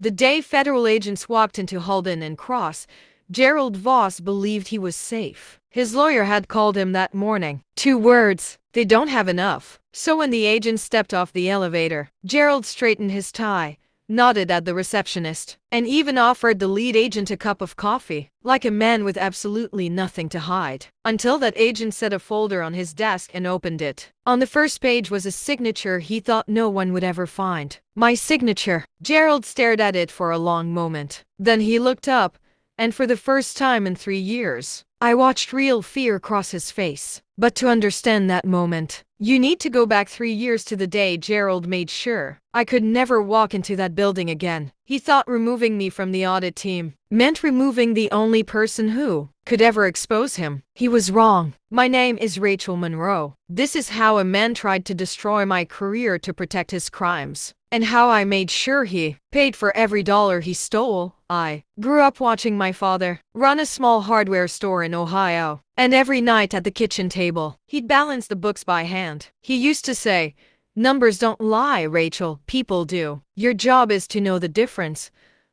The day federal agents walked into Holden and Cross, Gerald Voss believed he was safe. His lawyer had called him that morning. 2 words. They don't have enough. So when the agent stepped off the elevator, Gerald straightened his tie, nodded at the receptionist, and even offered the lead agent a cup of coffee, like a man with absolutely nothing to hide. Until that agent set a folder on his desk and opened it. On the first page was a signature he thought no one would ever find. My signature. Gerald stared at it for a long moment. Then he looked up, and for the first time in 3 years, I watched real fear cross his face. But to understand that moment, you need to go back 3 years to the day Gerald made sure I could never walk into that building again. He thought removing me from the audit team meant removing the only person who could ever expose him. He was wrong. My name is Rachel Monroe. This is how a man tried to destroy my career to protect his crimes, and how I made sure he paid for every dollar he stole. I grew up watching my father run a small hardware store in Ohio, and every night at the kitchen table, he'd balance the books by hand. He used to say, "Numbers don't lie, Rachel, people do. Your job is to know the difference."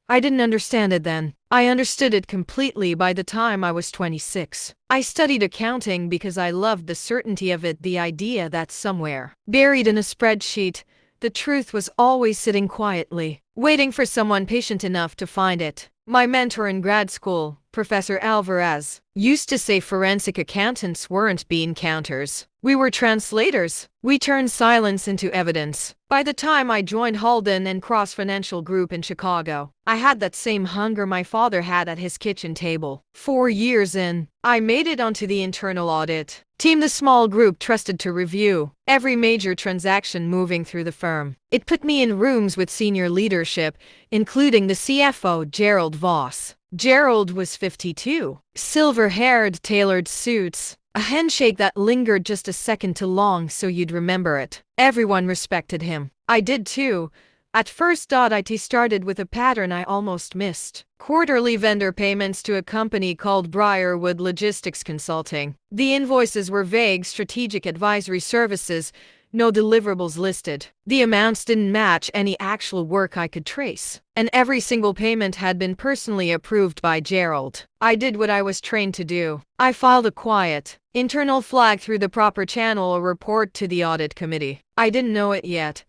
I didn't understand it then. I understood it completely by the time I was 26. I studied accounting because I loved the certainty of it, the idea that somewhere, buried in a spreadsheet, the truth was always sitting quietly, waiting for someone patient enough to find it. My mentor in grad school, Professor Alvarez, used to say forensic accountants weren't bean counters. We were translators. We turned silence into evidence. By the time I joined Holden and Cross Financial Group in Chicago, I had that same hunger my father had at his kitchen table. 4 years in, I made it onto the internal audit team, the small group trusted to review every major transaction moving through the firm. It put me in rooms with senior leadership, including the CFO, Gerald Voss. Gerald was 52, silver-haired, tailored suits, a handshake that lingered just a second too long so you'd remember it. Everyone respected him. I did too. At first, IT started with a pattern I almost missed. Quarterly vendor payments to a company called Briarwood Logistics Consulting. The invoices were vague strategic advisory services, no deliverables listed. The amounts didn't match any actual work I could trace, and every single payment had been personally approved by Gerald. I did what I was trained to do. I filed a quiet, internal flag through the proper channel, a report to the audit committee. I didn't know it yet,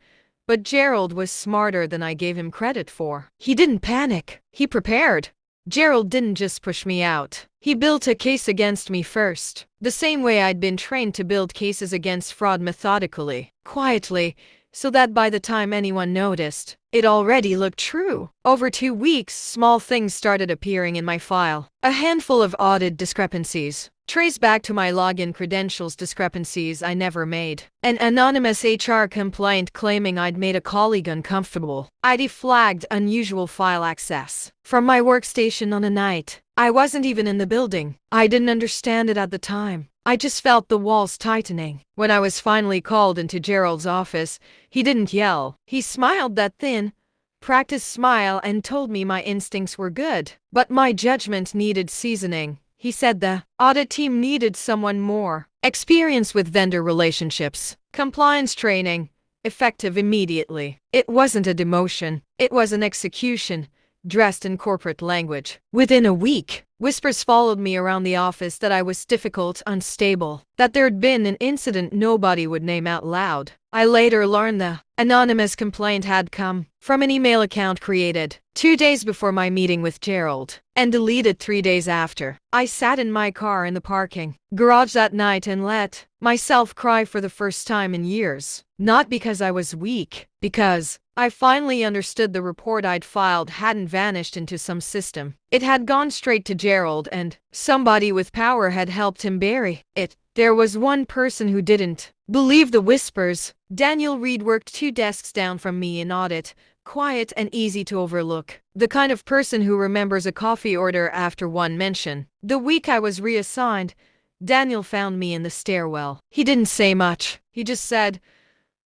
but Gerald was smarter than I gave him credit for. He didn't panic. He prepared. Gerald didn't just push me out. He built a case against me first, the same way I'd been trained to build cases against fraud, methodically, quietly, so that by the time anyone noticed, it already looked true. Over 2 weeks, small things started appearing in my file. A handful of audit discrepancies, traced back to my login credentials, discrepancies I never made. An anonymous HR complaint claiming I'd made a colleague uncomfortable. I'd flagged unusual file access from my workstation on a night I wasn't even in the building. I didn't understand it at the time. I just felt the walls tightening. When I was finally called into Gerald's office, he didn't yell. He smiled, that thin, practiced smile, and told me my instincts were good, but my judgment needed seasoning. He said the audit team needed someone more experienced with vendor relationships, compliance training, effective immediately. It wasn't a demotion. It was an execution, dressed in corporate language. Within a week, whispers followed me around the office that I was difficult, unstable, that there'd been an incident nobody would name out loud. I later learned the anonymous complaint had come from an email account created 2 days before my meeting with Gerald and deleted 3 days after. I sat in my car in the parking garage that night and let myself cry for the first time in years. Not because I was weak, because I finally understood the report I'd filed hadn't vanished into some system. It had gone straight to Gerald, and somebody with power had helped him bury it. There was one person who didn't believe the whispers. Daniel Reed worked 2 desks down from me in audit, quiet and easy to overlook. The kind of person who remembers a coffee order after one mention. The week I was reassigned, Daniel found me in the stairwell. He didn't say much. He just said,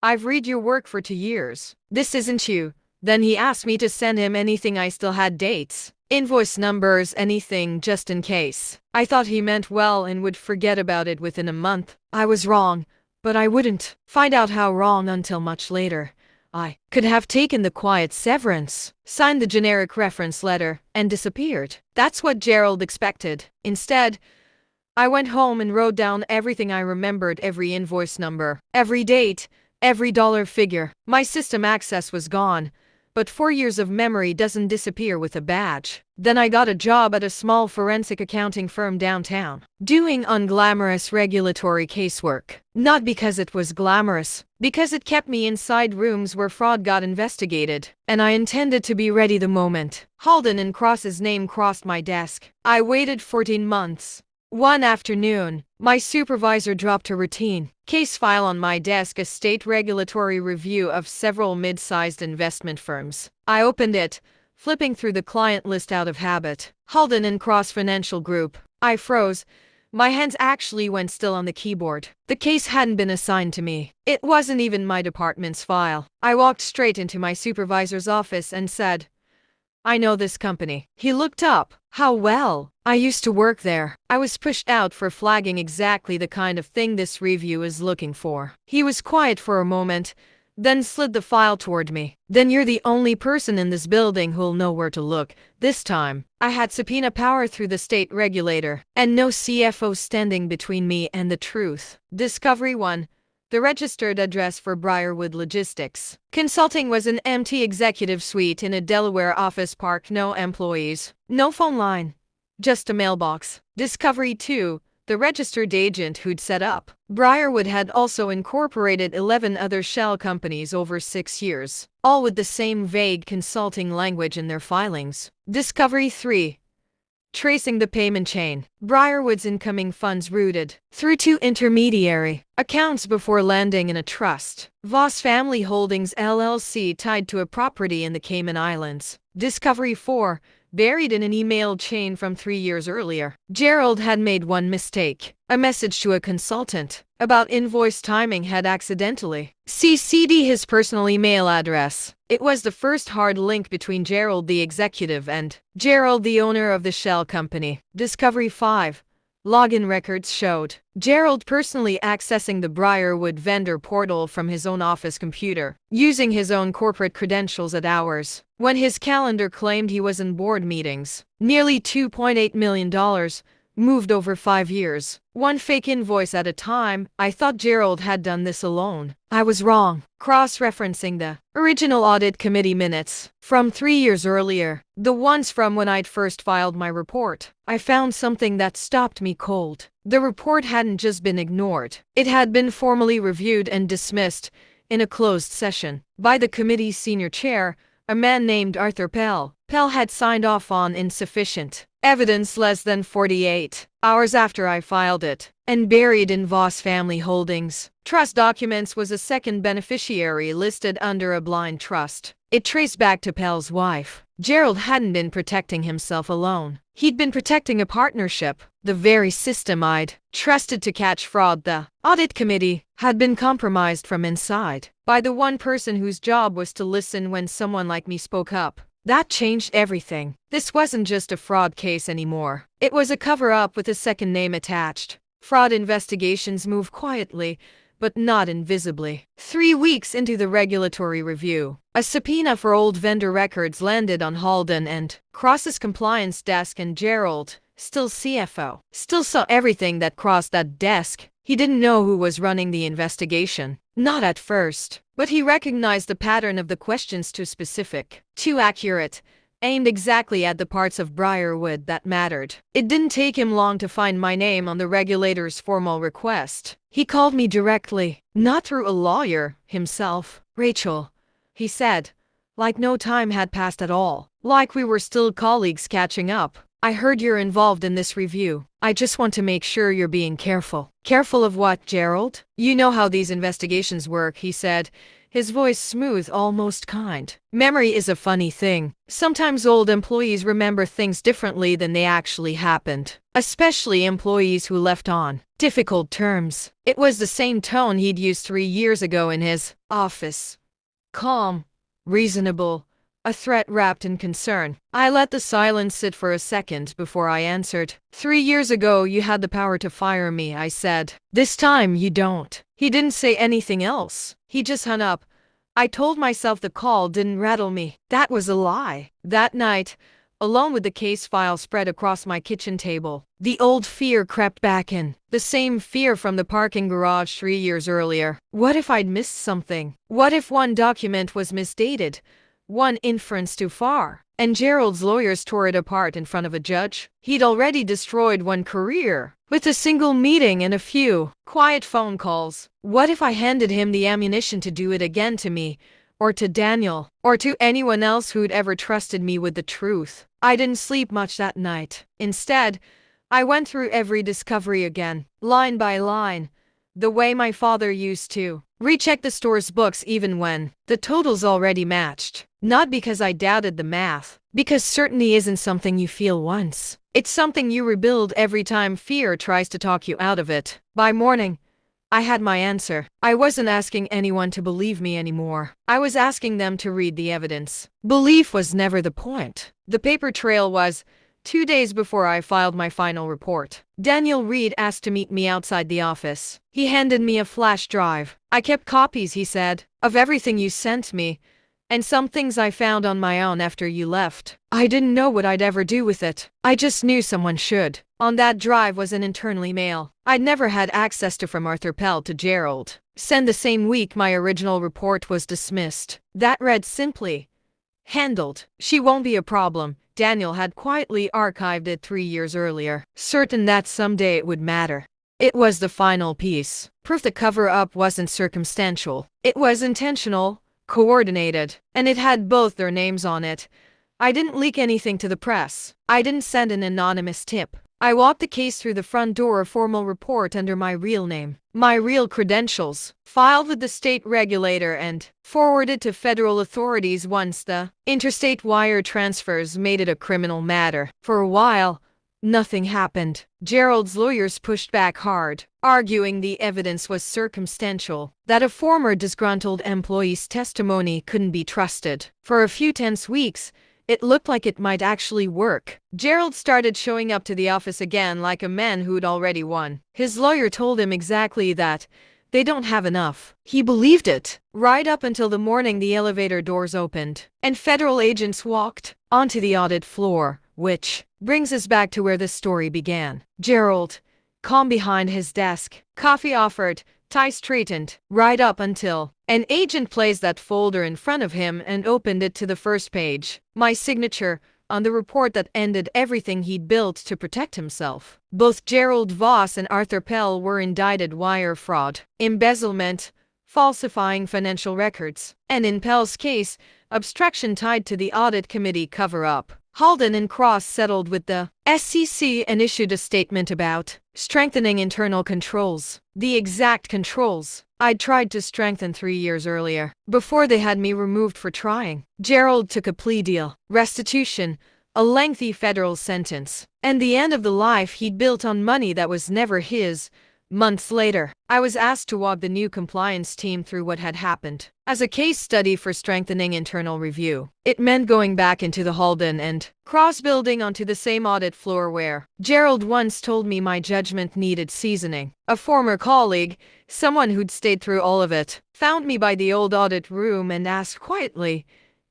"I've read your work for 2 years. This isn't you." Then he asked me to send him anything I still had, dates, invoice numbers, anything, just in case. I thought he meant well and would forget about it within a month. I was wrong, but I wouldn't find out how wrong until much later. I could have taken the quiet severance, signed the generic reference letter, and disappeared. That's what Gerald expected. Instead, I went home and wrote down everything I remembered, every invoice number, every date, every dollar figure. My system access was gone, but 4 years of memory doesn't disappear with a badge. Then I got a job at a small forensic accounting firm downtown, doing unglamorous regulatory casework. Not because it was glamorous, because it kept me inside rooms where fraud got investigated, and I intended to be ready the moment Halden and Cross's name crossed my desk. I waited 14 months. One afternoon, my supervisor dropped a routine case file on my desk, a state regulatory review of several mid-sized investment firms. I opened it, flipping through the client list out of habit. Halden and Cross Financial Group. I froze. My hands actually went still on the keyboard. The case hadn't been assigned to me. It wasn't even my department's file. I walked straight into my supervisor's office and said, "I know this company." He looked up. "How well? I used to work there." I was pushed out for flagging exactly the kind of thing this review is looking for. He was quiet for a moment, then slid the file toward me. "Then you're the only person in this building who'll know where to look this time." I had subpoena power through the state regulator, and no CFO standing between me and the truth. Discovery 1. The registered address for Briarwood Logistics Consulting was an empty executive suite in a Delaware office park. No employees, no phone line, just a mailbox. Discovery 2. The registered agent who'd set up Briarwood had also incorporated 11 other shell companies over 6 years, all with the same vague consulting language in their filings. Discovery 3. Tracing the payment chain. Briarwood's incoming funds routed through 2 intermediary accounts before landing in a trust. Voss Family Holdings LLC tied to a property in the Cayman Islands. Discovery 4. Buried in an email chain from 3 years earlier. Gerald had made one mistake. A message to a consultant about invoice timing had accidentally CC'd his personal email address. It was the first hard link between Gerald the executive and Gerald the owner of the shell company. Discovery 5. Login records showed Gerald personally accessing the Briarwood vendor portal from his own office computer, using his own corporate credentials at hours when his calendar claimed he was in board meetings. Nearly $2.8 million, moved over 5 years. One fake invoice at a time. I thought Gerald had done this alone. I was wrong. Cross-referencing the original audit committee minutes from 3 years earlier, the ones from when I'd first filed my report, I found something that stopped me cold. The report hadn't just been ignored. It had been formally reviewed and dismissed in a closed session by the committee's senior chair, a man named Arthur Pell. Pell had signed off on insufficient evidence less than 48 hours after I filed it, and buried in Voss Family Holdings trust documents was a second beneficiary listed under a blind trust. It traced back to Pell's wife. Gerald hadn't been protecting himself alone. He'd been protecting a partnership. The very system I'd trusted to catch fraud, the audit committee, had been compromised from inside by the one person whose job was to listen when someone like me spoke up. That changed everything. This wasn't just a fraud case anymore. It was a cover-up with a second name attached. Fraud investigations move quietly, but not invisibly. 3 weeks into the regulatory review, a subpoena for old vendor records landed on Halden and Cross's compliance desk, and Gerald, still CFO, still saw everything that crossed that desk. He didn't know who was running the investigation. Not at first, but he recognized the pattern of the questions: too specific, too accurate, aimed exactly at the parts of Briarwood that mattered. It didn't take him long to find my name on the regulator's formal request. He called me directly, not through a lawyer himself. "Rachel," he said, like no time had passed at all, like we were still colleagues catching up, "I heard you're involved in this review. I just want to make sure you're being careful." "Careful of what, Gerald?" "You know how these investigations work," he said, his voice smooth, almost kind. "Memory is a funny thing. Sometimes old employees remember things differently than they actually happened, especially employees who left on difficult terms." It was the same tone he'd used 3 years ago in his office. Calm, reasonable, a threat wrapped in concern. I let the silence sit for a second before I answered. 3 years ago you had the power to fire me," I said. "This time you don't." He didn't say anything else. He just hung up, I told myself the call didn't rattle me. That was a lie. That night, alone with the case file spread across my kitchen table, the old fear crept back in. The same fear from the parking garage 3 years earlier. What if I'd missed something? What if one document was misdated? One inference too far? And Gerald's lawyers tore it apart in front of a judge. He'd already destroyed one career with a single meeting and a few quiet phone calls. What if I handed him the ammunition to do it again to me, or to Daniel, or to anyone else who'd ever trusted me with the truth? I didn't sleep much that night. Instead, I went through every discovery again, line by line, the way my father used to. Recheck the store's books even when the totals already matched. Not because I doubted the math, because certainty isn't something you feel once. It's something you rebuild every time fear tries to talk you out of it. By morning, I had my answer. I wasn't asking anyone to believe me anymore. I was asking them to read the evidence. Belief was never the point. The paper trail was. 2 days before I filed my final report, Daniel Reed asked to meet me outside the office. He handed me a flash drive. I kept copies, he said, of everything you sent me, and some things I found on my own after you left. I didn't know what I'd ever do with it. I just knew someone should. On that drive was an internal email I'd never had access to from Arthur Pell to Gerald. Sent the same week my original report was dismissed. That read simply, handled. She won't be a problem. Daniel had quietly archived it 3 years earlier, certain that someday it would matter. It was the final piece. Proof the cover-up wasn't circumstantial. It was intentional, coordinated, and it had both their names on it. I didn't leak anything to the press. I didn't send an anonymous tip. I walked the case through the front door, a formal report under my real name, my real credentials, filed with the state regulator and forwarded to federal authorities once the interstate wire transfers made it a criminal matter. For a while, nothing happened. Gerald's lawyers pushed back hard, arguing the evidence was circumstantial, that a former disgruntled employee's testimony couldn't be trusted. For a few tense weeks, it looked like it might actually work. Gerald started showing up to the office again like a man who'd already won. His lawyer told him exactly that. They don't have enough. He believed it. Right up until the morning the elevator doors opened, and federal agents walked onto the audit floor, which brings us back to where this story began. Gerald, calm behind his desk, coffee offered, tie straightened, right up until an agent placed that folder in front of him and opened it to the first page. My signature on the report that ended everything he'd built to protect himself. Both Gerald Voss and Arthur Pell were indicted wire fraud, embezzlement, falsifying financial records, and in Pell's case, obstruction tied to the audit committee cover-up. Halden and Cross settled with the SEC and issued a statement about strengthening internal controls. The exact controls I'd tried to strengthen 3 years earlier, before they had me removed for trying. Gerald took a plea deal, restitution, a lengthy federal sentence, and the end of the life he'd built on money that was never his. Months later, I was asked to walk the new compliance team through what had happened. As a case study for strengthening internal review, it meant going back into the Halden and Cross building onto the same audit floor where Gerald once told me my judgment needed seasoning. A former colleague, someone who'd stayed through all of it, found me by the old audit room and asked quietly,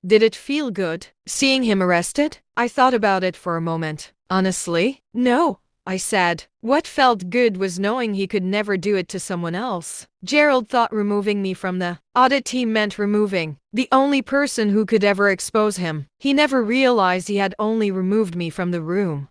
"Did it feel good, seeing him arrested?" I thought about it for a moment. Honestly, no, I said. What felt good was knowing he could never do it to someone else. Gerald thought removing me from the audit team meant removing the only person who could ever expose him. He never realized he had only removed me from the room.